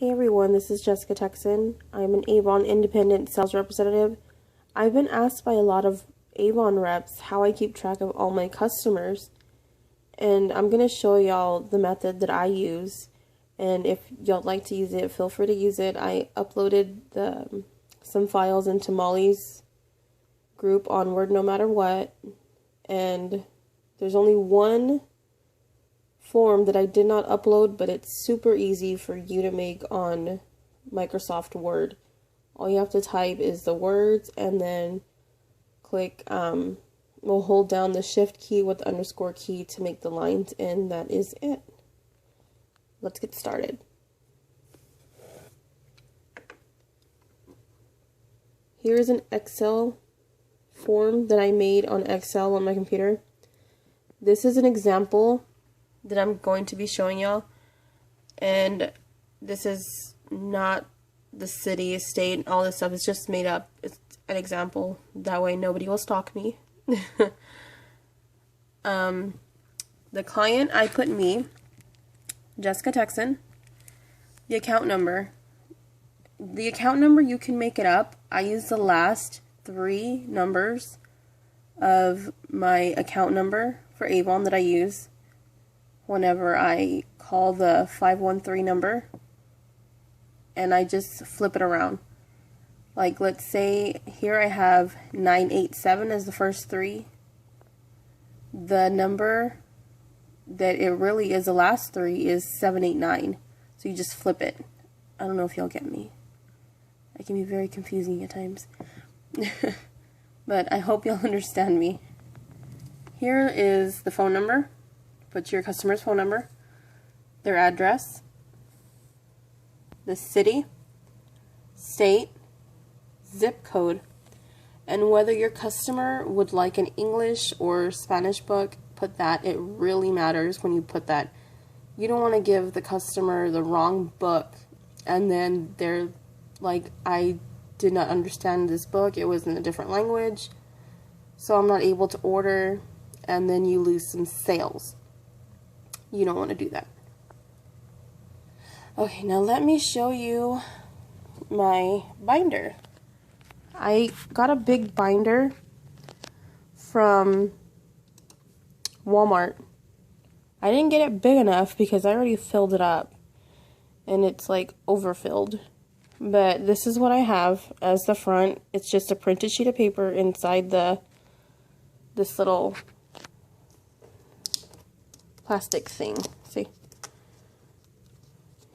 Hey everyone, this is Jessica Texin. I'm an Avon independent sales representative. I've been asked by a lot of Avon reps how I keep track of all my customers, and I'm going to show y'all the method that I use, and if y'all like to use it, feel free to use it. I uploaded some files into Molly's group on Word No Matter What, and there's only one form that I did not upload, but it's super easy for you to make on Microsoft Word. All you have to type is the words and then click, we'll hold down the shift key with the underscore key to make the lines, and that is it. Let's get started. Here's an Excel form that I made on Excel on my computer. This is an example that I'm going to be showing y'all, and this is not the city, state, all this stuff. It's just made up. It's an example. That way nobody will stalk me. The client, I put me, Jessica Texin. The account number. The account number, you can make it up. I use the last 3 numbers of my account number for Avon that I use whenever I call the 513 number, and I just flip it around. Like, let's say here I have 987 as the first 3. The number that it really is, the last 3, is 789. So you just flip it. I don't know if y'all get me. It can be very confusing at times. But I hope y'all understand me. Here is the phone number. Put your customer's phone number, their address, the city, state, zip code, and whether your customer would like an English or Spanish book, put that. It really matters when you put that. You don't want to give the customer the wrong book and then they're like, I did not understand this book, it was in a different language, so I'm not able to order, and then you lose some sales. You don't want to do that. Okay, now let me show you my binder. I got a big binder from Walmart. I didn't get it big enough because I already filled it up and it's like overfilled. But this is what I have as the front. It's just a printed sheet of paper inside this little plastic thing. See?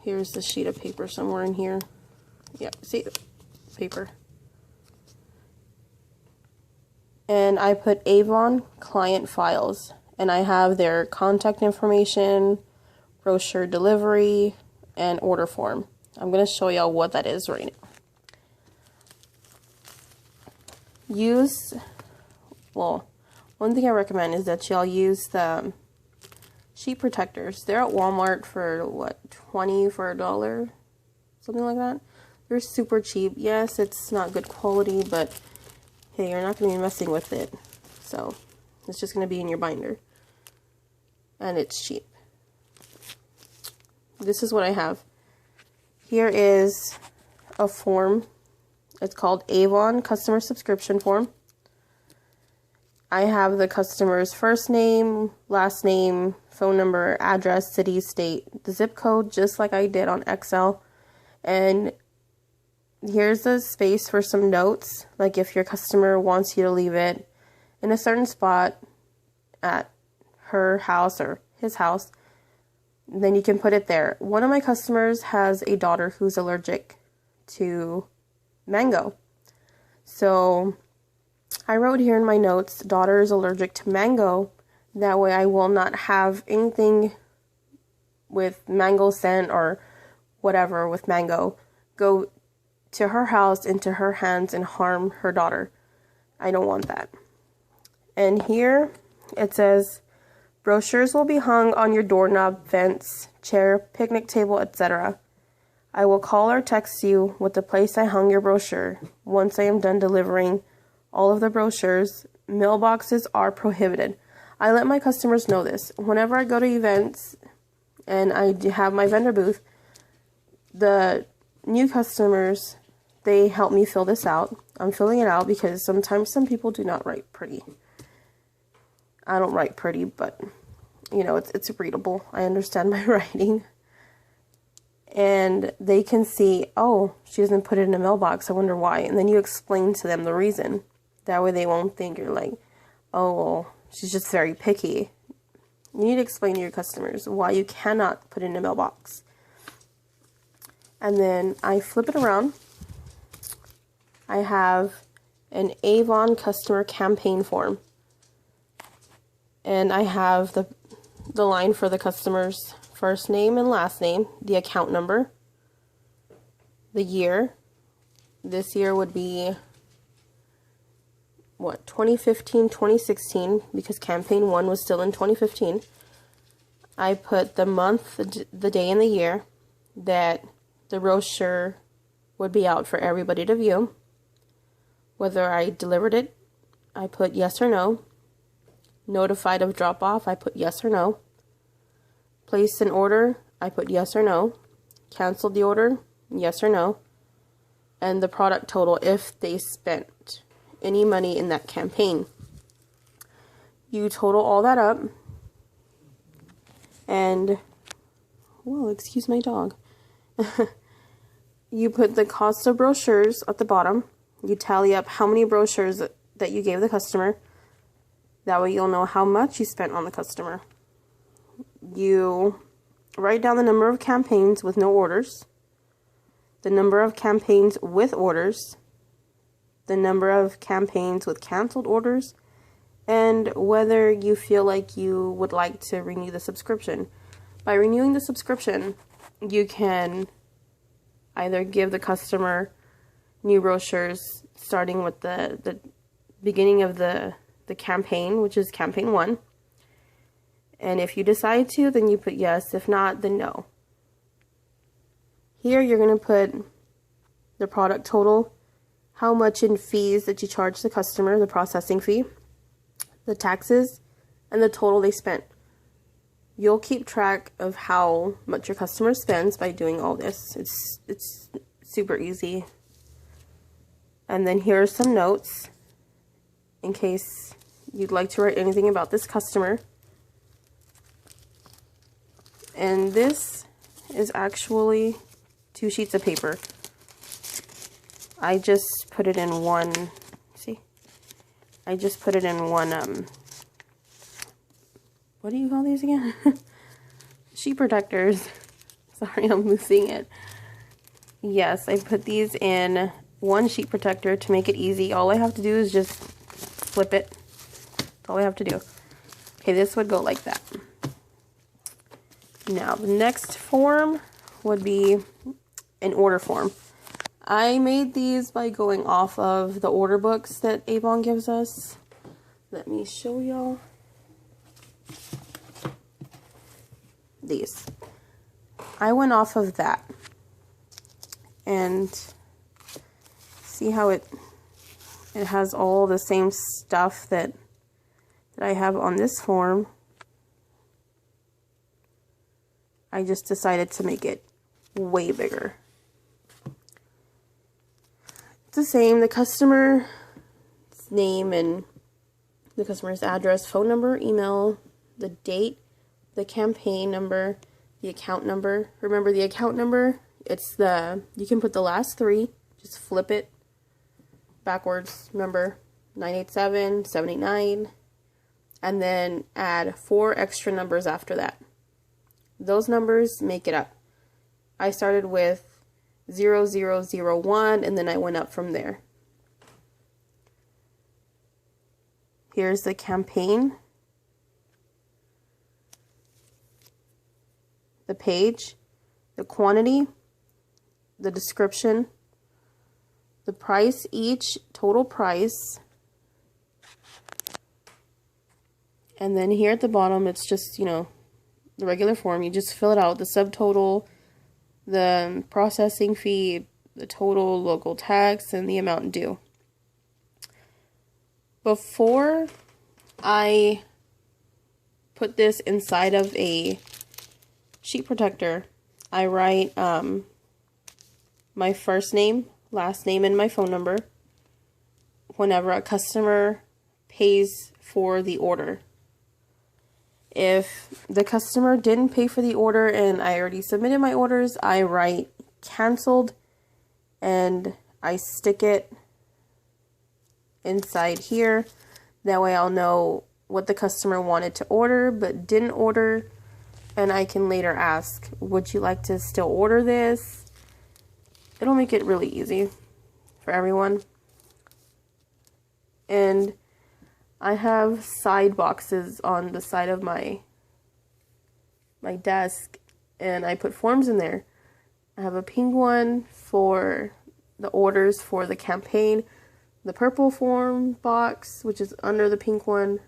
Here's the sheet of paper somewhere in here. Yeah, see? Paper. And I put Avon client files. And I have their contact information, brochure delivery, and order form. I'm going to show y'all what that is right now. Well, one thing I recommend is that y'all use the sheet protectors. They're at Walmart for what, 20 for $1, something like that. They're super cheap. Yes, it's not good quality, but hey, you're not going to be messing with it, so it's just going to be in your binder, and it's cheap. This is what I have. Here is a form. It's called Avon Customer Subscription Form. I have the customer's first name, last name, phone number, address, city, state, the zip code, just like I did on Excel. And here's the space for some notes, like if your customer wants you to leave it in a certain spot at her house or his house, then you can put it there. One of my customers has a daughter who's allergic to mango. So I wrote here in my notes, daughter is allergic to mango. That way I will not have anything with mango scent or whatever with mango go to her house, into her hands, and harm her daughter. I don't want that. And here it says, brochures will be hung on your doorknob, fence, chair, picnic table, etc. I will call or text you with the place I hung your brochure once I am done delivering all of the brochures. Mailboxes are prohibited. I let my customers know this. Whenever I go to events and I have my vendor booth, the new customers, they help me fill this out. I'm filling it out because sometimes some people do not write pretty. I don't write pretty, but you know, it's readable. I understand my writing. And they can see, oh, she doesn't put it in a mailbox. I wonder why. And then you explain to them the reason. That way they won't think you're like, oh, well, she's just very picky. You need to explain to your customers why you cannot put it in a mailbox. And then I flip it around. I have an Avon customer campaign form. And I have the line for the customer's first name and last name, the account number, the year. This year would be, what, 2015, 2016, because campaign 1 was still in 2015. I put the month, the day, and the year that the brochure would be out for everybody to view. Whether I delivered it, I put yes or no. Notified of drop-off, I put yes or no. Placed an order, I put yes or no. Canceled the order, yes or no. And the product total if they spent any money in that campaign. You total all that up. And, whoa, excuse my dog. You put the cost of brochures at the bottom. You tally up how many brochures that you gave the customer. That way you'll know how much you spent on the customer. You write down the number of campaigns with no orders, the number of campaigns with orders, the number of campaigns with canceled orders, and whether you feel like you would like to renew the subscription. By renewing the subscription, you can either give the customer new brochures starting with the beginning of the campaign, which is campaign 1. And if you decide to, then you put yes. If not, then no. Here you're going to put the product total, how much in fees that you charge the customer, the processing fee, the taxes, and the total they spent. You'll keep track of how much your customer spends by doing all this. It's super easy. And then here are some notes in case you'd like to write anything about this customer. And this is actually 2 sheets of paper. I just put it in one, see? I just put it in one, what do you call these again? Sheet protectors. Sorry, I'm losing it. Yes, I put these in one sheet protector to make it easy. All I have to do is just flip it. That's all I have to do. Okay, this would go like that. Now, the next form would be an order form. I made these by going off of the order books that Avon gives us. Let me show y'all. These. I went off of that. And see how it has all the same stuff that I have on this form. I just decided to make it way bigger. It's the same, the customer's name and the customer's address, phone number, email, the date, the campaign number, the account number. Remember the account number? It's you can put the last 3, just flip it backwards. Remember, 987, 789, and then add 4 extra numbers after that. Those numbers make it up. I started with 0001 and then I went up from there. Here's the campaign, the page, the quantity, the description, the price each, total price, and then here at the bottom it's just, you know, the regular form. You just fill it out, the subtotal, the processing fee, the total, local tax, and the amount due. Before I put this inside of a sheet protector, I write my first name, last name, and my phone number whenever a customer pays for the order. If the customer didn't pay for the order and I already submitted my orders, I write canceled and I stick it inside here. That way I'll know what the customer wanted to order but didn't order, and I can later ask, would you like to still order this? It'll make it really easy for everyone. And I have side boxes on the side of my desk, and I put forms in there. I have a pink one for the orders for the campaign, the purple form box, which is under the pink one.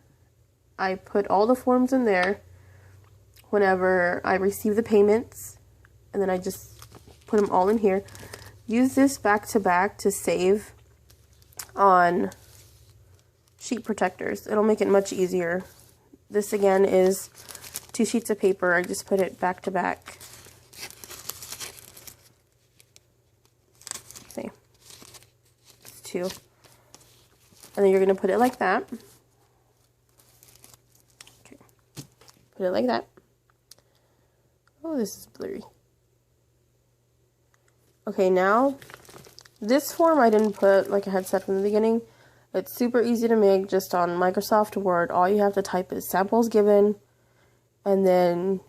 I put all the forms in there whenever I receive the payments, and then I just put them all in here. Use this back to back to save on sheet protectors. It'll make it much easier. This again is 2 sheets of paper. I just put it back to back. See, it's 2. And then you're going to put it like that. Okay. Put it like that. Oh, this is blurry. Okay, now, this form I didn't put, like I had said from the beginning. It's super easy to make just on Microsoft Word. All you have to type is samples given, and then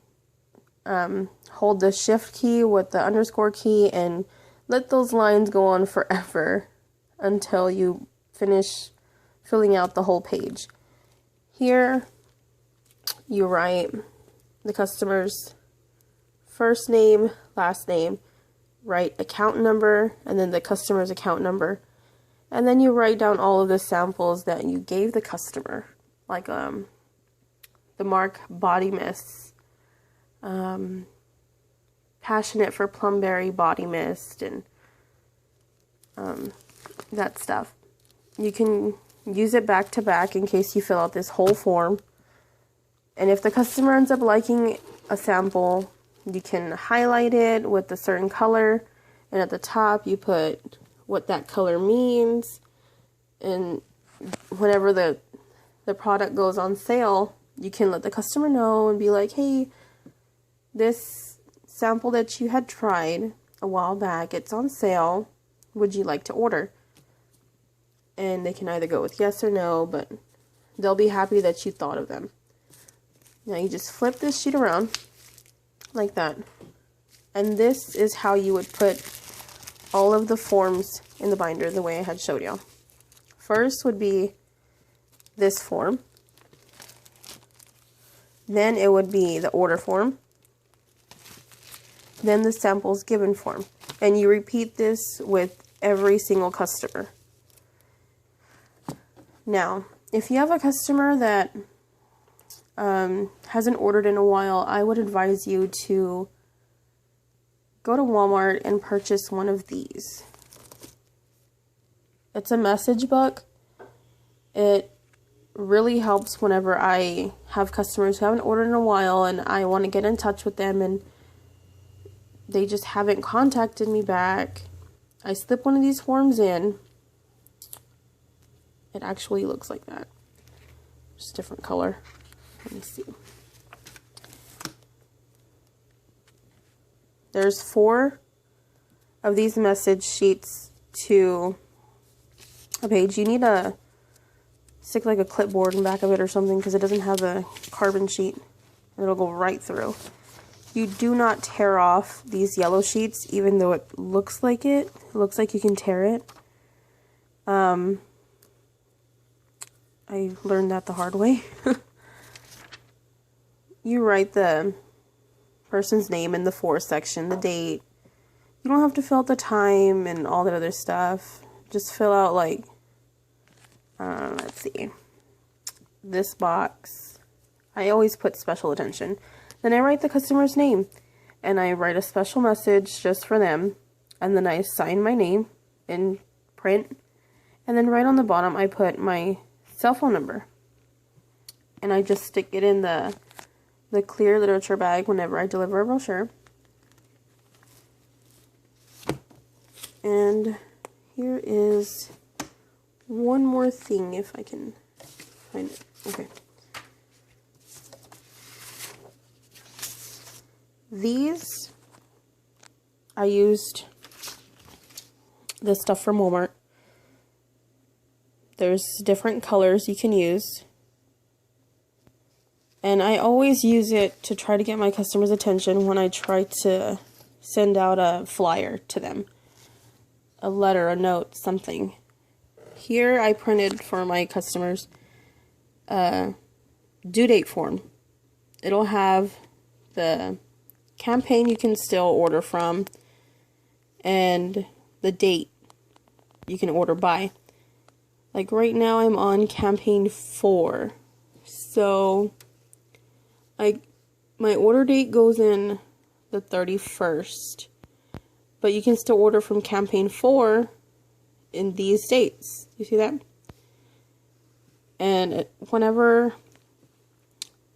hold the shift key with the underscore key and let those lines go on forever until you finish filling out the whole page. Here, you write the customer's first name, last name, write account number, and then the customer's account number. And then you write down all of the samples that you gave the customer, like the Mark Body Mist, Passionate for Plumberry Body Mist, and that stuff. You can use it back to back in case you fill out this whole form. And if the customer ends up liking a sample, you can highlight it with a certain color, and at the top you put what that color means, and whenever the product goes on sale, you can let the customer know and be like, hey, this sample that you had tried a while back, it's on sale, would you like to order? And they can either go with yes or no, but they'll be happy that you thought of them. Now you just flip this sheet around like that, and this is how you would put all of the forms in the binder the way I had showed you. First would be this form, then it would be the order form, then the samples given form, and you repeat this with every single customer. Now, if you have a customer that hasn't ordered in a while, I would advise you to go to Walmart and purchase one of these. It's a message book. It really helps whenever I have customers who haven't ordered in a while and I want to get in touch with them and they just haven't contacted me back. I slip one of these forms in. It actually looks like that. Just different color. Let me see. There's 4 of these message sheets to a page. You need to stick like a clipboard in the back of it or something because it doesn't have a carbon sheet. It'll go right through. You do not tear off these yellow sheets, even though it looks like it. It looks like you can tear it. I learned that the hard way. You write the person's name in the for section, the date. You don't have to fill out the time and all that other stuff. Just fill out like, let's see, this box. I always put special attention. Then I write the customer's name and I write a special message just for them. And then I sign my name in print. And then right on the bottom, I put my cell phone number. And I just stick it in the clear literature bag whenever I deliver a brochure. And here is one more thing, if I can find it. Okay. These, I used this stuff from Walmart. There's different colors you can use. And I always use it to try to get my customers' attention when I try to send out a flyer to them. A letter, a note, something. Here I printed for my customers a due date form. It'll have the campaign you can still order from and the date you can order by. Like right now I'm on campaign 4. So my order date goes in the 31st. But you can still order from campaign 4 in these dates. You see that? And whenever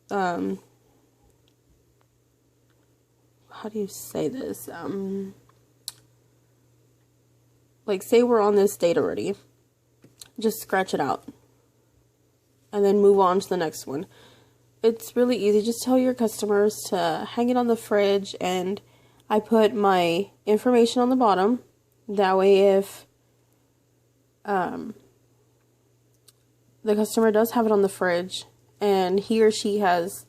how do you say this? Like say we're on this date already. Just scratch it out. And then move on to the next one. It's really easy. Just tell your customers to hang it on the fridge, and I put my information on the bottom. That way if the customer does have it on the fridge and he or she has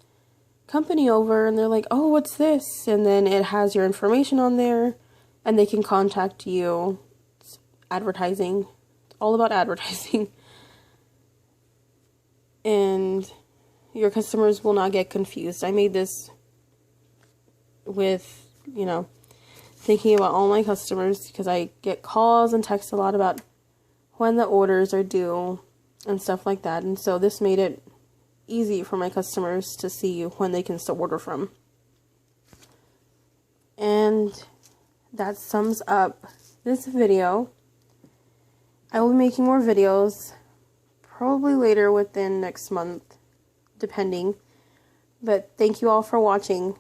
company over and they're like, oh, what's this? And then it has your information on there and they can contact you. It's advertising. It's all about advertising. And your customers will not get confused. I made this with, you know, thinking about all my customers, because I get calls and texts a lot about when the orders are due and stuff like that. And so this made it easy for my customers to see when they can still order from. And that sums up this video. I will be making more videos probably later within next month, depending. But thank you all for watching.